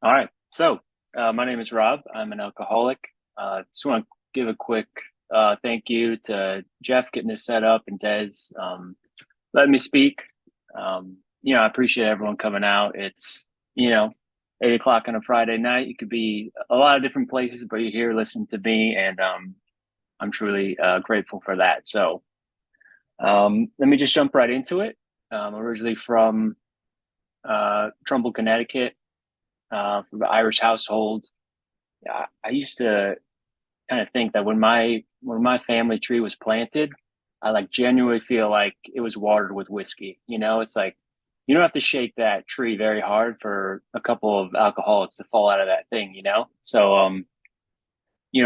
All right. My name is Rob. I'm an alcoholic. Just want to give a quick thank you to Jeff getting this set up and Des letting me speak. I appreciate everyone coming out. It's, you know, 8 o'clock on a Friday night. You could be a lot of different places, but you're here listening to me, and I'm truly grateful for that. Let me just jump right into it. I'm originally from Trumbull, Connecticut, from an Irish household. I used to kind of think that when my family tree was planted, I like genuinely feel like it was watered with whiskey. It's like you don't have to shake that tree very hard for a couple of alcoholics to fall out of that thing.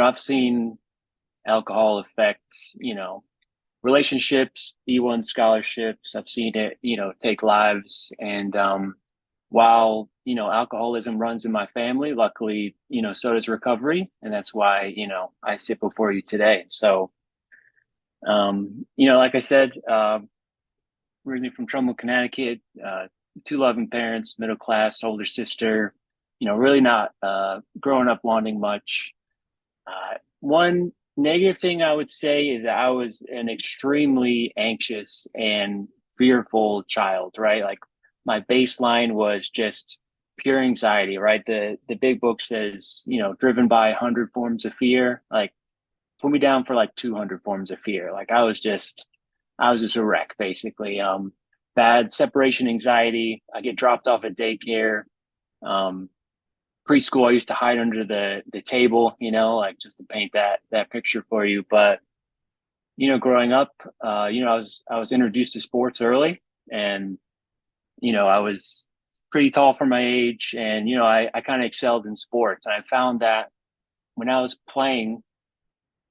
I've seen alcohol affect, relationships, E1 scholarships. I've seen it, take lives. And while, alcoholism runs in my family, luckily, so does recovery. And that's why, I sit before you today. Like I said, originally from Trumbull, Connecticut, two loving parents, middle class, older sister, really not growing up wanting much. One negative thing I would say is that I was an extremely anxious and fearful child, right? Like my baseline was just pure anxiety, right? The big book says, driven by 100 forms of fear. Like put me down for like 200 forms of fear. Like I was just a wreck basically. Bad separation anxiety. I get dropped off at daycare. Um, Preschool, I used to hide under the table, like just to paint that picture for you. But growing up, I was introduced to sports early, and I was pretty tall for my age, and I kind of excelled in sports. And I found that when I was playing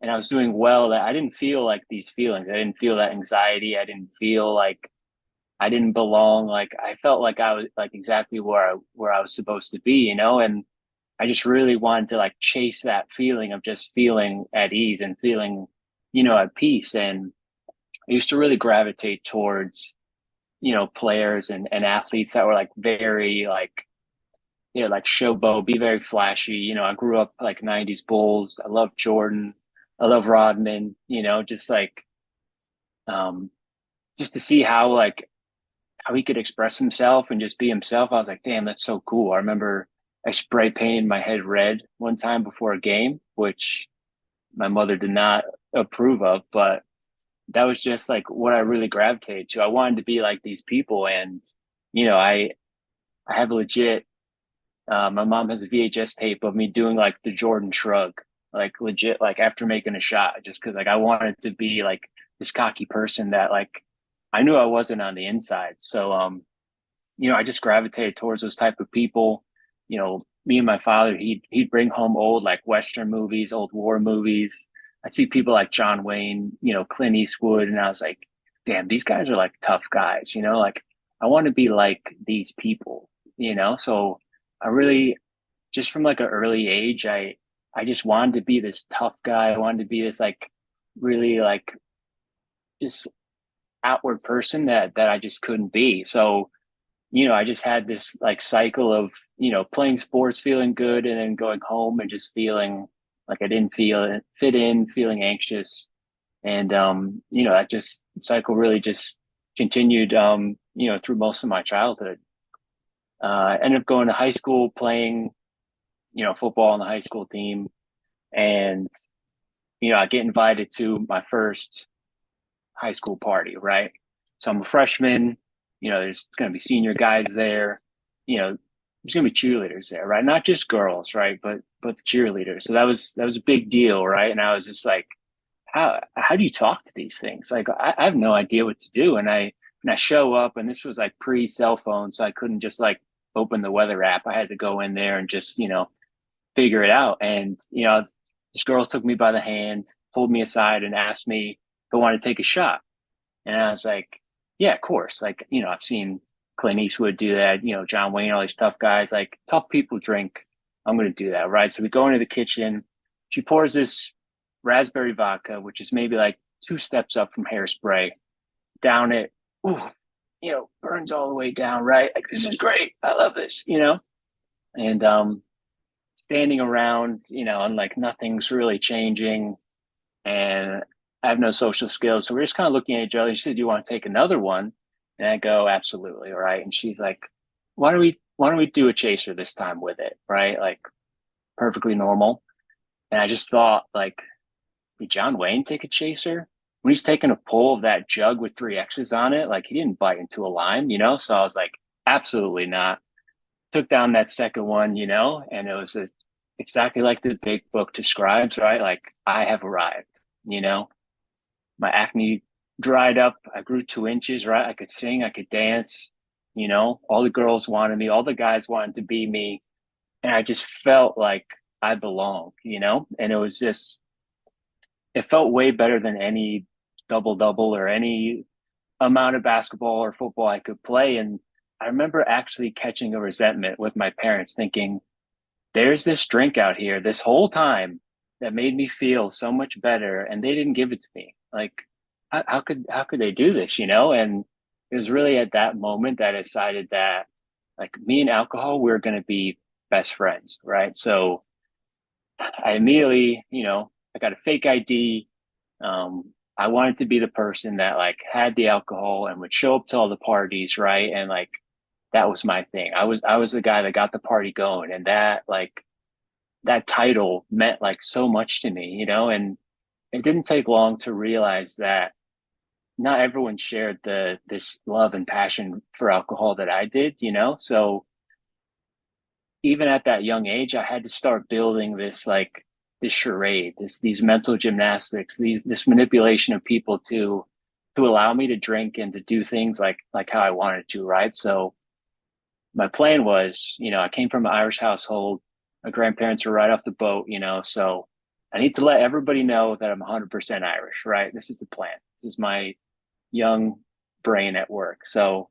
and I was doing well, that I didn't feel like these feelings. I didn't feel that anxiety. I didn't feel like I didn't belong. Like I felt like I was like exactly where I was supposed to be, and I just really wanted to like chase that feeling of just feeling at ease and feeling, at peace. And I used to really gravitate towards, players and athletes that were like very like, like showboat, be very flashy. I grew up like 90s Bulls. I love Jordan. I love Rodman, um, just to see how he could express himself and just be himself. I was like, damn, that's so cool. I remember I spray painted my head red one time before a game, which my mother did not approve of, but that was just like what I really gravitated to. I wanted to be like these people. And, I have legit, my mom has a VHS tape of me doing like the Jordan shrug, like legit, like after making a shot, just cause like I wanted to be like this cocky person that like I knew I wasn't on the inside. I just gravitated towards those type of people. Me and my father, he'd bring home old like Western movies, old war movies. I'd see people like John Wayne, Clint Eastwood, and I was like, damn, these guys are like tough guys, like I want to be like these people. So I really just from like an early age, I just wanted to be this tough guy. I wanted to be this like really like just outward person that I just couldn't be. So I just had this like cycle of, playing sports, feeling good, and then going home and just feeling like I didn't feel fit in, feeling anxious. And, that just cycle really just continued, through most of my childhood. I ended up going to high school, playing, football on the high school team. And, I get invited to my first high school party, right? So I'm a freshman, there's going to be senior guys there, there's going to be cheerleaders there, right? Not just girls, right? But the cheerleaders. So that was a big deal, right? And I was just like, how do you talk to these things? Like I have no idea what to do. And I show up, and this was like pre cell phone, so I couldn't just like open the weather app. I had to go in there and just figure it out. And this girl took me by the hand, pulled me aside, and asked me if I wanted to take a shot. And I was like, yeah, of course. Like, I've seen Clint Eastwood do that, John Wayne, all these tough guys. Like, tough people drink. I'm going to do that. Right. So we go into the kitchen. She pours this raspberry vodka, which is maybe like two steps up from hairspray, down it. Ooh, burns all the way down. Right. Like, this is great. I love this. and standing around, and like nothing's really changing, and I have no social skills. So we're just kind of looking at each other. She said, "Do you want to take another one?" And I go, "Absolutely, all right." And she's like, "Why don't we do a chaser this time with it, right? Like perfectly normal." And I just thought, like, did John Wayne take a chaser? When he's taking a pull of that jug with three X's on it, like he didn't bite into a lime. So I was like, absolutely not. Took down that second one, and it was exactly like the big book describes, right? Like I have arrived, you know, my acne dried up. I grew 2 inches, right? I could sing, I could dance, all the girls wanted me, all the guys wanted to be me. And I just felt like I belonged, and it felt way better than any double double or any amount of basketball or football I could play. And I remember actually catching a resentment with my parents thinking, there's this drink out here this whole time that made me feel so much better, and they didn't give it to me. Like, how could they do this? And it was really at that moment that I decided that, like, me and alcohol, we're going to be best friends, right? So I immediately, I got a fake ID. I wanted to be the person that like had the alcohol and would show up to all the parties, right? And like that was my thing. I was the guy that got the party going, and that title meant like so much to me. And it didn't take long to realize that not everyone shared this love and passion for alcohol that I did. So even at that young age, I had to start building this charade, these mental gymnastics, this manipulation of people to allow me to drink and to do things like how I wanted to, right? So my plan was, I came from an Irish household. My grandparents were right off the boat, so I need to let everybody know that I'm 100% Irish, right? This is the plan. This is my young brain at work. So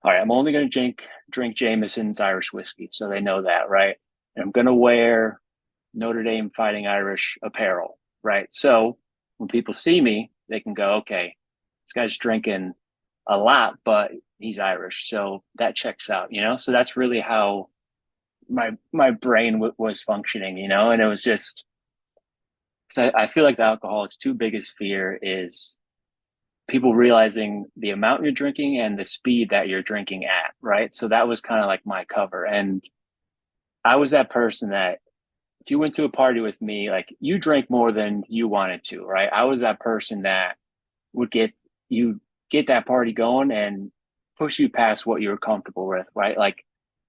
all right, I'm only going to drink Jameson's Irish whiskey, so they know that, right? And I'm going to wear Notre Dame Fighting Irish apparel, right? So when people see me, they can go, okay, this guy's drinking a lot, but he's Irish, so that checks out. So that's really how my brain was functioning. And it was just because I feel like the alcoholic's two biggest fear is people realizing the amount you're drinking and the speed that you're drinking at, right? So that was kind of like my cover. And I was that person that if you went to a party with me, like you drank more than you wanted to, right? I was that person that would get that party going and push you past what you were comfortable with, right? Like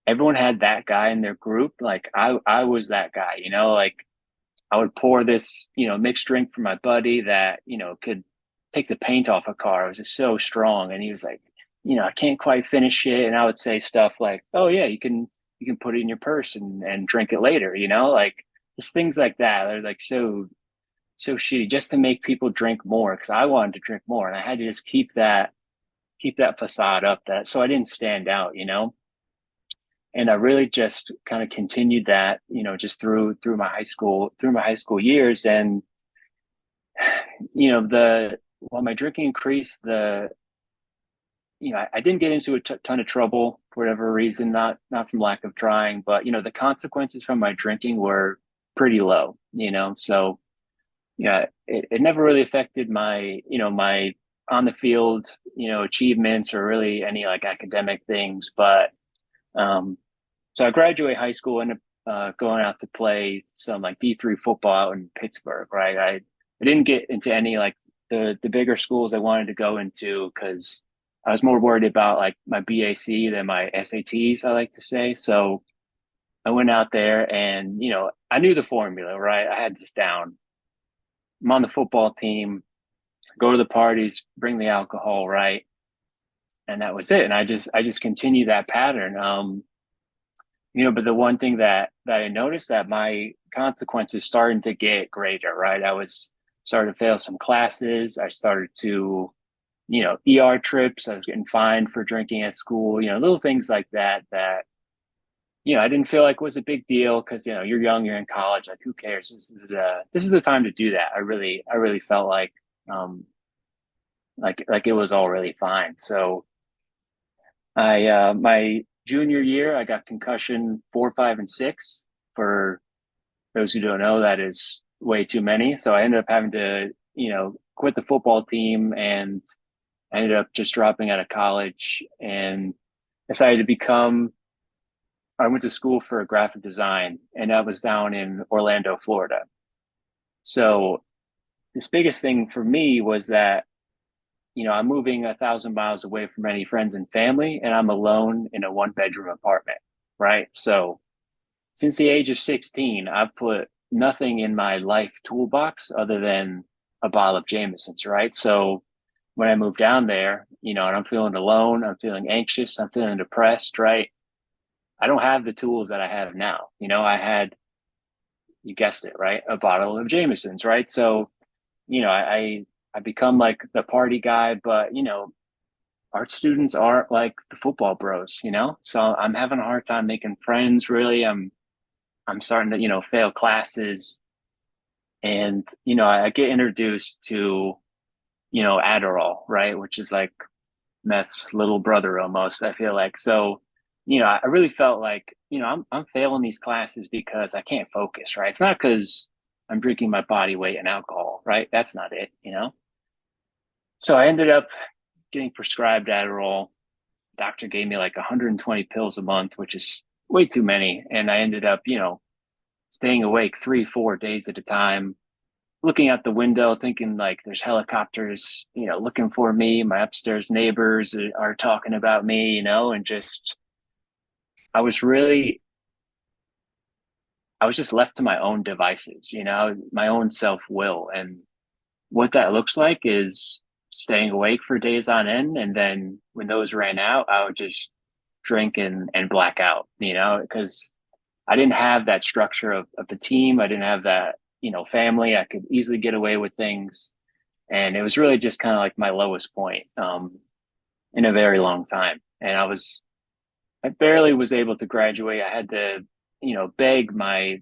everyone had that guy in their group. Like I was that guy, like I would pour this, mixed drink for my buddy that, could take the paint off a car. It was just so strong. And he was like, I can't quite finish it. And I would say stuff like, oh yeah, you can put it in your purse and drink it later, like just things like that. They're like so shitty just to make people drink more because I wanted to drink more. And I had to just keep that facade up that so I didn't stand out. And I really just kind of continued that, just through my high school years. And the while my drinking increased, I didn't get into a ton of trouble for whatever reason, not from lack of trying, but the consequences from my drinking were pretty low. So yeah, it never really affected my on the field, achievements or really any like academic things. But um, so I graduated high school and going out to play some like D3 football out in Pittsburgh, right? I didn't get into any like the bigger schools I wanted to go into because I was more worried about like my BAC than my SATs, I like to say. So I went out there and I knew the formula, right? I had this down. I'm on the football team, go to the parties, bring the alcohol, right? And that was it. And I just continued that pattern. But the one thing that I noticed that my consequences starting to get greater, right? I was starting to fail some classes. I started to, ER trips. I was getting fined for drinking at school, little things like that, I didn't feel like was a big deal because, you're young, you're in college, like who cares? This is the time to do that. I really felt like it was all really fine. So my junior year, I got concussion four, five, and six. For those who don't know, that is way too many. So I ended up having to, quit the football team, and I ended up just dropping out of college and decided to become, I went to school for graphic design, and that was down in Orlando, Florida. So this biggest thing for me was that, I'm moving 1,000 miles away from any friends and family, and I'm alone in a one-bedroom apartment, right? So since the age of 16, I've put nothing in my life toolbox other than a bottle of Jameson's, right? So when I moved down there, and I'm feeling alone, I'm feeling anxious, I'm feeling depressed, right? I don't have the tools that I have now. I had, you guessed it, right? A bottle of Jameson's, right? So, I become like the party guy, but art students aren't like the football bros. So I'm having a hard time making friends, really. I'm starting to, fail classes, and I get introduced to, Adderall, right? Which is like meth's little brother almost, I feel like. So, I really felt like, I'm failing these classes because I can't focus, right? It's not because I'm drinking my body weight in alcohol, right? That's not it. So I ended up getting prescribed Adderall. Doctor gave me like 120 pills a month, which is way too many. And I ended up, staying awake 3, 4 days at a time, looking out the window, thinking like there's helicopters, looking for me. My upstairs neighbors are talking about me, and just, I was really, I was just left to my own devices, my own self will. And what that looks like is staying awake for days on end. And then when those ran out, I would just drink and black out, because I didn't have that structure of the team. I didn't have that, family. I could easily get away with things. And it was really just kind of like my lowest point in a very long time. And I barely was able to graduate. I had to, beg my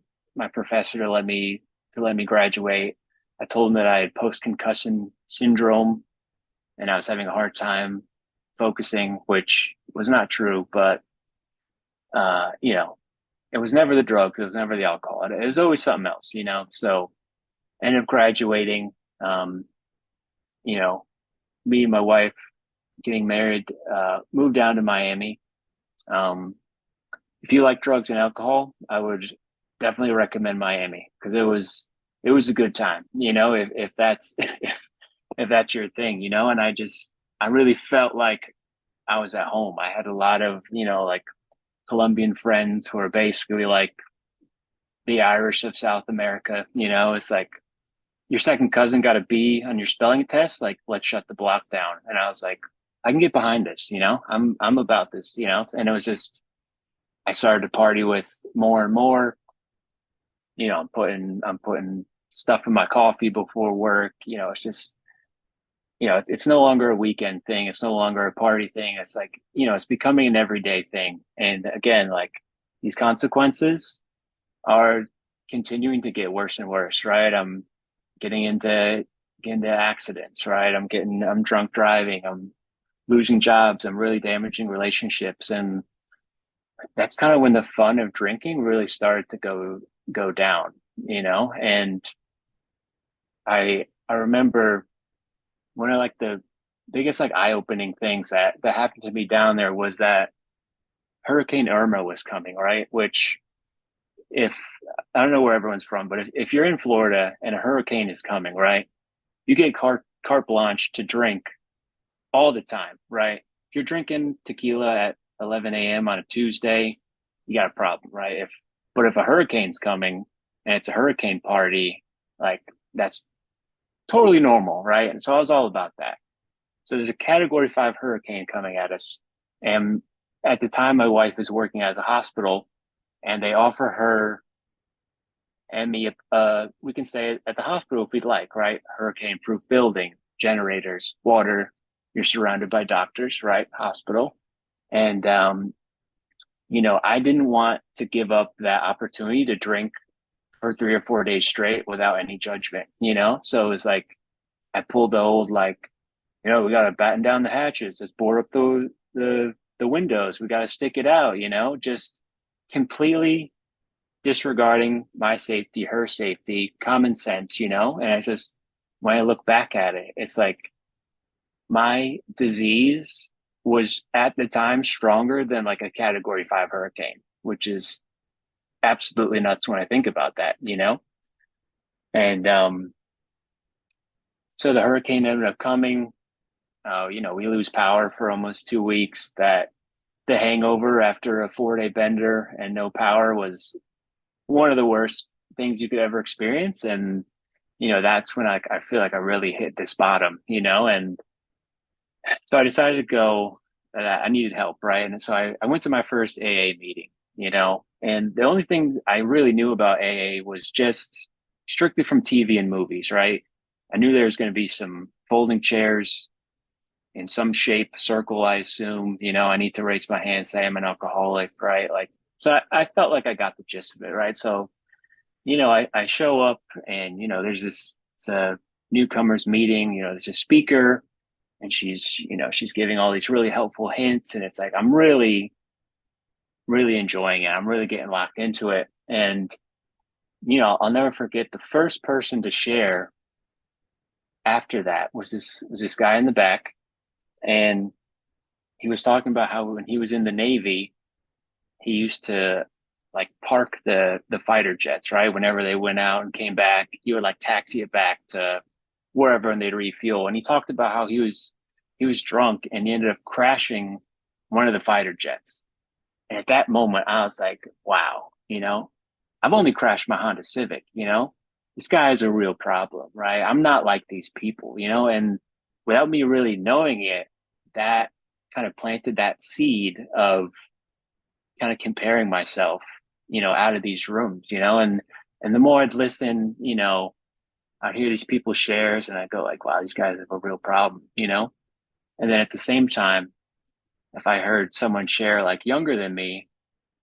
professor to let me graduate. I told him that I had post concussion syndrome and I was having a hard time focusing, which was not true. But it was never the drugs, it was never the alcohol. It was always something else. So I ended up graduating. Um, you know, Me and my wife getting married, moved down to Miami. Um, if you like drugs and alcohol, I would definitely recommend Miami because it was a good time. If that's if that's your thing. And I really felt like I was at home. I had a lot of like Colombian friends who are basically like the Irish of South America. It's like your second cousin got a B on your spelling test. Like, let's shut the block down. And I was like, I can get behind this. I'm about this. And it was just I started to party with more and more. I'm putting stuff in my coffee before work. It's just it's no longer a weekend thing. It's no longer a party thing. It's like it's becoming an everyday thing. And again, like these consequences are continuing to get worse and worse. Right? I'm getting into accidents. Right? I'm drunk driving. I'm losing jobs. I'm really damaging relationships, and that's kind of when the fun of drinking really started to go down, and I remember one of like the biggest like eye-opening things that happened to me down there was that Hurricane Irma was coming, right? Which if I don't know where everyone's from, but if you're in Florida and a hurricane is coming, right? You get carte blanche to drink all the time, right? If you're drinking tequila at 11 a.m. on a Tuesday, you got a problem, right? But if a hurricane's coming and it's a hurricane party, like that's totally normal, right? And so I was all about that. So there's a Category 5 hurricane coming at us, and at the time, my wife is working at the hospital, and they offer her and me, we can stay at the hospital if we'd like, right? Hurricane proof building, generators, water. You're surrounded by doctors, right? Hospital. And, I didn't want to give up that opportunity to drink for 3 or 4 days straight without any judgment. So it was like, I pulled the old, like, we got to batten down the hatches. Let's board up the the windows. We got to stick it out, just completely disregarding my safety, her safety, common sense, And I just, when I look back at it, it's like my disease was at the time stronger than like a category 5 hurricane, which is absolutely nuts when I think about that. And so the hurricane ended up coming. We lose power for almost 2 weeks. That the hangover after a 4-day bender and no power was one of the worst things you could ever experience. And, that's when I feel like I really hit this bottom. And so I decided to go, I needed help, right? And so I went to my first AA meeting. And the only thing I really knew about AA was just strictly from TV and movies, right? I knew there was going to be some folding chairs in some shape, circle, I assume. I need to raise my hand, say I'm an alcoholic, right? Like, so I felt like I got the gist of it, right? So, I show up and, there's it's a newcomers meeting, there's a speaker and she's giving all these really helpful hints. And it's like, I'm really, really enjoying it. I'm really getting locked into it. And, I'll never forget the first person to share after that was this guy in the back. And he was talking about how when he was in the Navy, he used to like park the fighter jets, right? Whenever they went out and came back, he would like taxi it back to wherever and they'd refuel. And he talked about how he was drunk and he ended up crashing one of the fighter jets. And at that moment, I was like, wow, I've only crashed my Honda Civic. This guy is a real problem, right? I'm not like these people. And without me really knowing it, that kind of planted that seed of kind of comparing myself, out of these rooms. And the more I'd listen, I'd hear these people shares and I go like, wow, these guys have a real problem. And then at the same time, if I heard someone share like younger than me,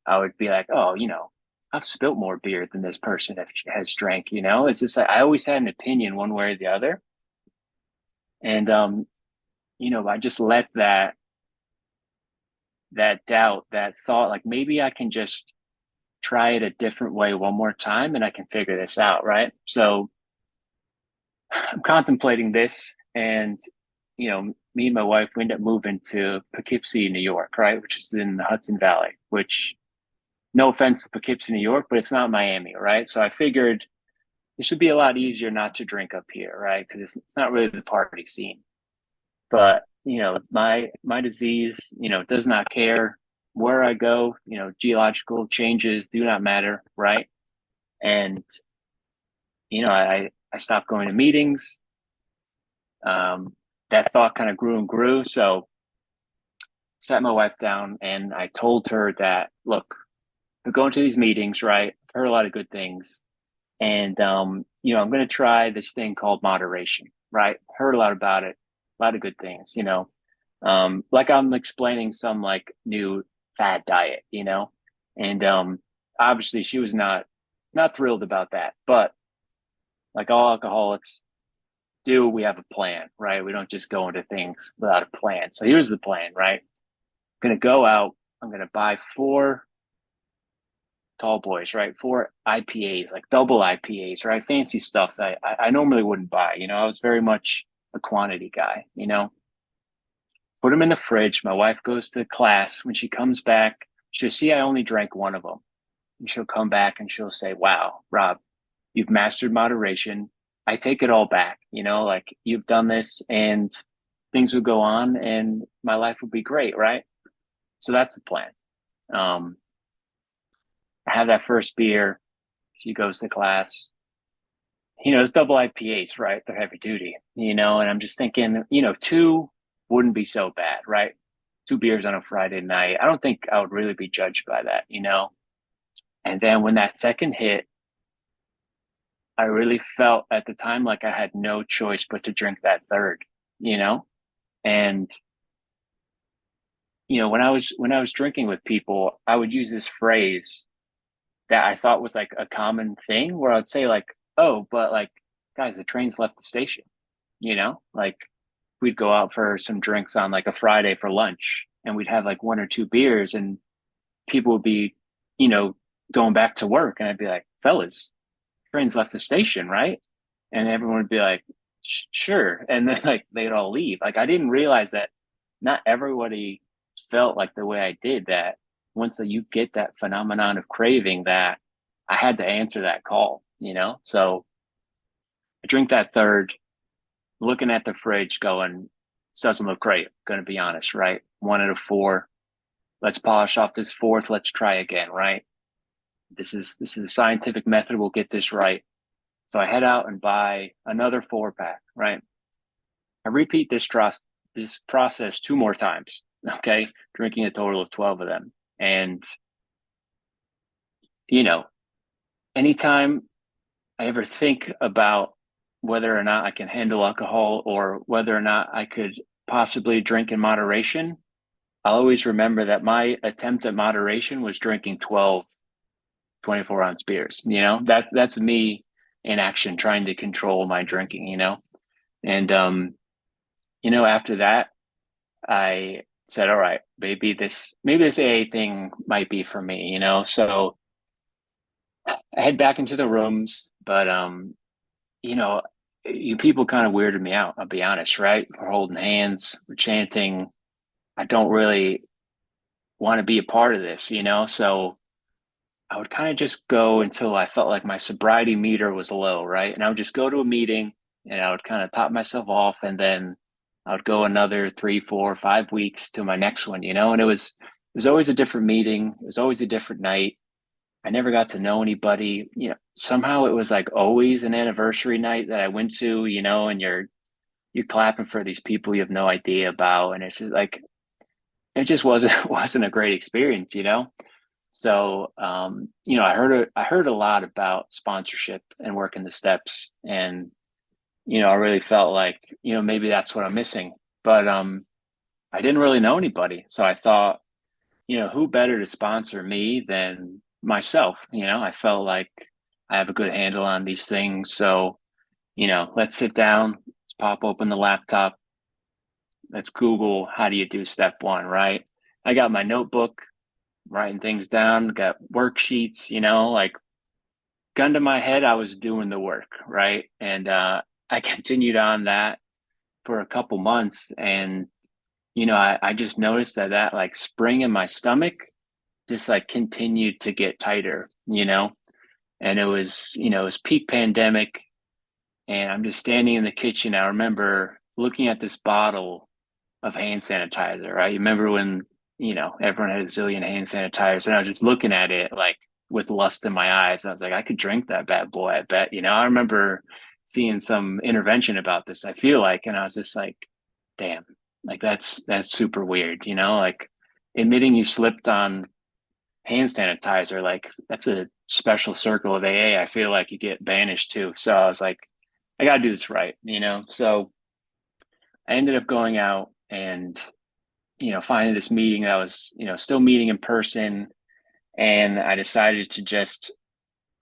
I would be like, oh, I've spilt more beer than this person has drank. It's just like I always had an opinion one way or the other. And I just let that doubt, that thought, like maybe I can just try it a different way one more time and I can figure this out, right? So I'm contemplating this and me and my wife, we end up moving to Poughkeepsie, New York, right? Which is in the Hudson Valley, which no offense to Poughkeepsie, New York, but it's not Miami, right? So I figured it should be a lot easier not to drink up here, right? Because it's not really the party scene. But, my disease, does not care where I go, geological changes do not matter, right? And, I stopped going to meetings. That thought kind of grew and grew. So sat my wife down and I told her that, look, we're going to these meetings, right? I've heard a lot of good things. And, I'm going to try this thing called moderation, right? Heard a lot about it, a lot of good things. Like I'm explaining some like new fad diet. And, obviously she was not thrilled about that, but like all alcoholics do, we have a plan, right? We don't just go into things without a plan. So here's the plan, right? I'm going to go out. I'm going to buy 4 tall boys, right? 4 IPAs, like double IPAs, right? Fancy stuff that I normally wouldn't buy. I was very much a quantity guy. Put them in the fridge. My wife goes to class. When she comes back, she'll see I only drank one of them. And she'll come back and she'll say, wow, Rob, you've mastered moderation. I take it all back, like you've done this and things would go on and my life would be great, right? So that's the plan. Um, I have that first beer. She goes to class. It's double IPAs, right? They're heavy duty, and I'm just thinking, 2 wouldn't be so bad, right? 2 beers on a Friday night. I don't think I would really be judged by that. And then when that second hit, I really felt at the time like I had no choice but to drink that third. And when I was drinking with people, I would use this phrase that I thought was like a common thing where I'd say like, oh, but like, guys, the train's left the station, like we'd go out for some drinks on like a Friday for lunch. and we'd have like one or two beers, and people would be, you know, going back to work, and I'd be like, fellas, train's left the station, right? And everyone would be like, sure. And then like they'd all leave. Like I didn't realize that not everybody felt like the way I did, that once that you get that phenomenon of craving, that I had to answer that call, you know? So I drink that third, looking at the fridge going, this doesn't look great, gonna be honest, right? One out of four. Let's polish off this fourth. Let's try again, right? This is a scientific method. We'll get this right. So I head out and buy another 4 pack, right? I repeat this process 2 more times, okay? Drinking a total of 12 of them. And, you know, anytime I ever think about whether or not I can handle alcohol or whether or not I could possibly drink in moderation, I'll always remember that my attempt at moderation was drinking 12 24-ounce beers. That's me in action trying to control my drinking, and after that I said, all right, maybe this AA thing might be for me, so I head back into the rooms. But you know you people kind of weirded me out, I'll be honest, right? We're holding hands, we're chanting. I don't really want to be a part of this, so I would kind of just go until I felt like my sobriety meter was low, right? And I would just go to a meeting and I would kind of top myself off, and then I would go another 3, 4, 5 weeks to my next one, and it was always a different meeting. It was always a different night. I never got to know anybody. Somehow it was like always an anniversary night that I went to, and you're clapping for these people you have no idea about. And it's just like it just wasn't a great experience, So, I heard a lot about sponsorship and working the steps, and I really felt like maybe that's what I'm missing. But I didn't really know anybody, so I thought, who better to sponsor me than myself? I felt like I have a good handle on these things, so let's sit down, let's pop open the laptop, let's Google how do you do step one, right? I got my notebook, writing things down, got worksheets, like gun to my head, I was doing the work, right? And I continued on that for a couple months. And, I just noticed that like spring in my stomach just like continued to get tighter, and it was peak pandemic. And I'm just standing in the kitchen. I remember looking at this bottle of hand sanitizer, right? You remember when, everyone had a zillion hand sanitizers, and I was just looking at it like with lust in my eyes. I was like, I could drink that bad boy, I bet. I remember seeing some intervention about this, I feel like, and I was just like, damn, like that's super weird, like admitting you slipped on hand sanitizer, like that's a special circle of AA. I feel like you get banished too. So I was like, I gotta do this right, So I ended up going out and finding this meeting that was, still meeting in person. And I decided to just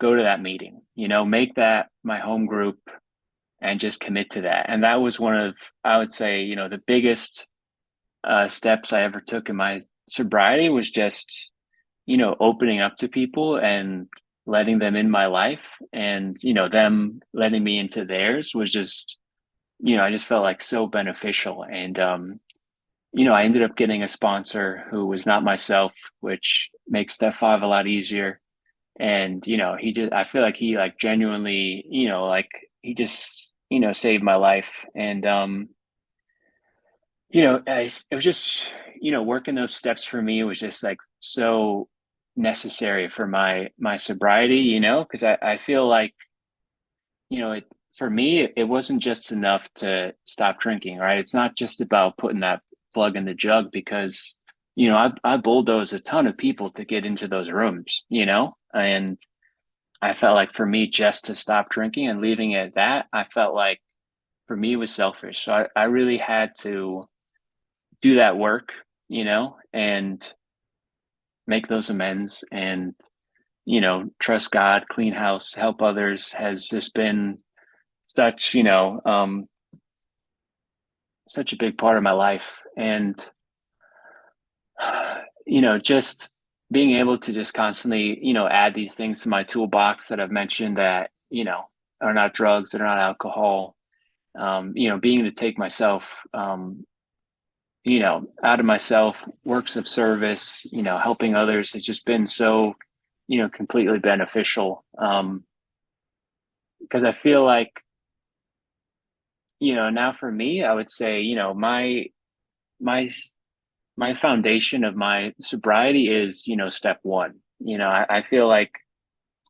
go to that meeting, make that my home group and just commit to that. And that was one of, I would say, the biggest steps I ever took in my sobriety was just, opening up to people and letting them in my life, and, them letting me into theirs was just, I just felt like so beneficial. And, I ended up getting a sponsor who was not myself, which makes step five a lot easier. And, I feel like he like genuinely, like he just, saved my life. And, it was just, working those steps for me was just like so necessary for my sobriety, because I feel like, for me, it wasn't just enough to stop drinking, right? It's not just about putting that plug in the jug, because, I bulldozed a ton of people to get into those rooms, and I felt like for me, just to stop drinking and leaving it at that, I felt like for me it was selfish. So I really had to do that work, and make those amends, and, trust God, clean house, help others has just been such, such a big part of my life. And, Just being able to just constantly, add these things to my toolbox that I've mentioned that, are not drugs, that are not alcohol. Being able to take myself, out of myself, works of service, helping others has just been so, completely beneficial. Because I feel like, now for me, I would say, my my foundation of my sobriety is, step one. I feel like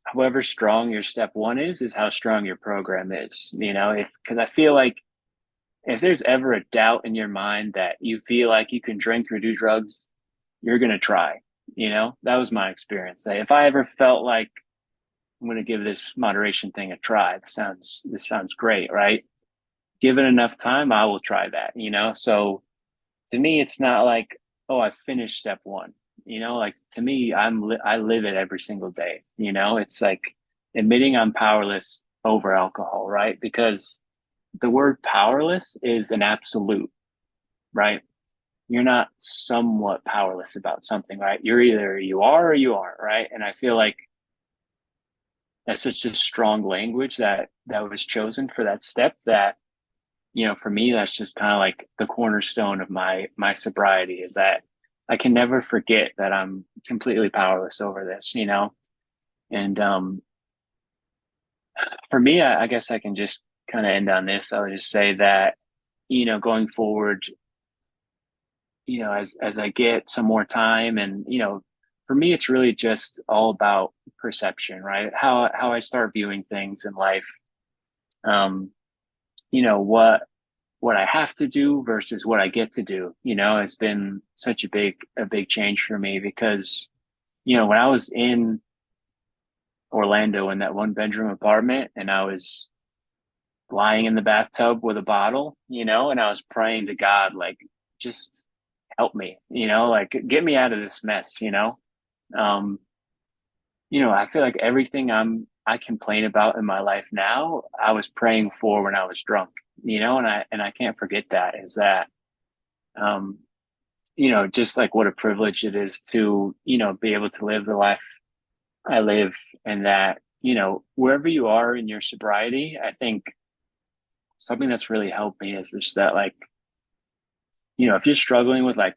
however strong your step one is how strong your program is. If because I feel like if there's ever a doubt in your mind that you feel like you can drink or do drugs, you're gonna try. That was my experience. If I ever felt like I'm gonna give this moderation thing a try, this sounds great, right? Given enough time, I will try that. So to me, it's not like, oh, I finished step one. Like to me, I live it every single day. It's like admitting I'm powerless over alcohol, right? Because the word powerless is an absolute, right? You're not somewhat powerless about something, right? You're either you are or you aren't, right? And I feel like that's such a strong language that was chosen for that step that for me, that's just kind of like the cornerstone of my sobriety is that I can never forget that I'm completely powerless over this. And for me, I guess I can just kind of end on this. I would just say that, going forward, as I get some more time and, for me, it's really just all about perception, right? How I start viewing things in life. Um, what I have to do versus what I get to do, has been such a big change for me because, when I was in Orlando in that one bedroom apartment and I was lying in the bathtub with a bottle, and I was praying to God, like, just help me, like get me out of this mess. Um, I feel like everything I complain about in my life now, I was praying for when I was drunk, and I can't forget that is that um just like what a privilege it is to, be able to live the life I live and that, wherever you are in your sobriety, I think something that's really helped me is just that like, if you're struggling with like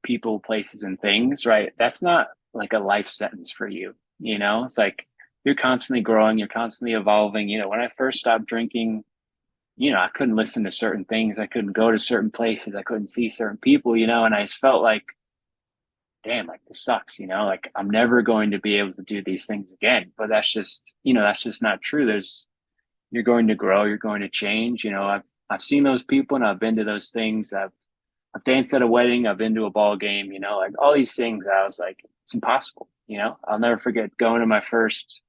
people, places and things, right? That's not like a life sentence for you, It's like you're constantly growing, you're constantly evolving. When I first stopped drinking, I couldn't listen to certain things, I couldn't go to certain places, I couldn't see certain people, and I just felt like damn, like this sucks, like I'm never going to be able to do these things again. But that's just not true. You're going to grow, you're going to change. I've seen those people and I've been to those things. I've danced at a wedding, I've been to a ball game, like all these things. I was like, it's impossible. I'll never forget going to my first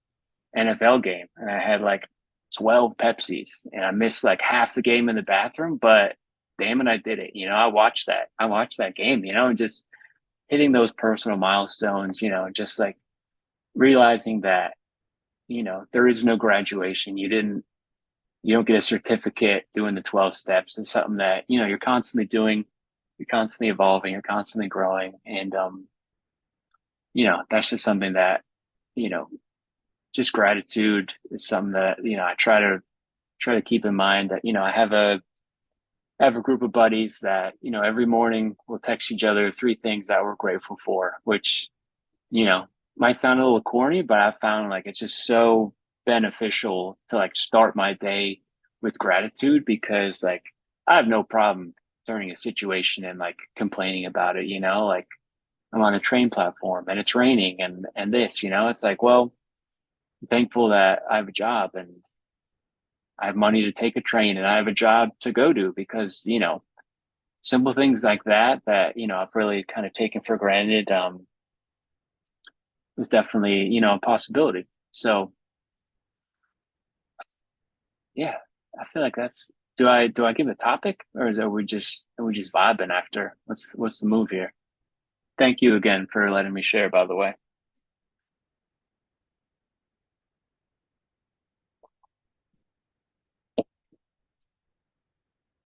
NFL game and I had like 12 Pepsis and I missed like half the game in the bathroom, but damn it, I did it. I watched that game, and just hitting those personal milestones, just like realizing that, there is no graduation. You don't get a certificate doing the 12 steps. It's something that, you're constantly doing, you're constantly evolving, you're constantly growing. And, that's just something that, you know, just gratitude is something that, I try to keep in mind that, I have a group of buddies that, every morning we'll text each other three things that we're grateful for, which you know, might sound a little corny, but I found like it's just so beneficial to like start my day with gratitude because like I have no problem turning a situation and like complaining about it, like I'm on a train platform and it's raining and this, it's like, well, I'm thankful that I have a job and I have money to take a train and I have a job to go to because, simple things like that, I've really kind of taken for granted. Is definitely, a possibility. So yeah, I feel like that's do I give a topic or are we just vibing after? What's the move here? Thank you again for letting me share, by the way.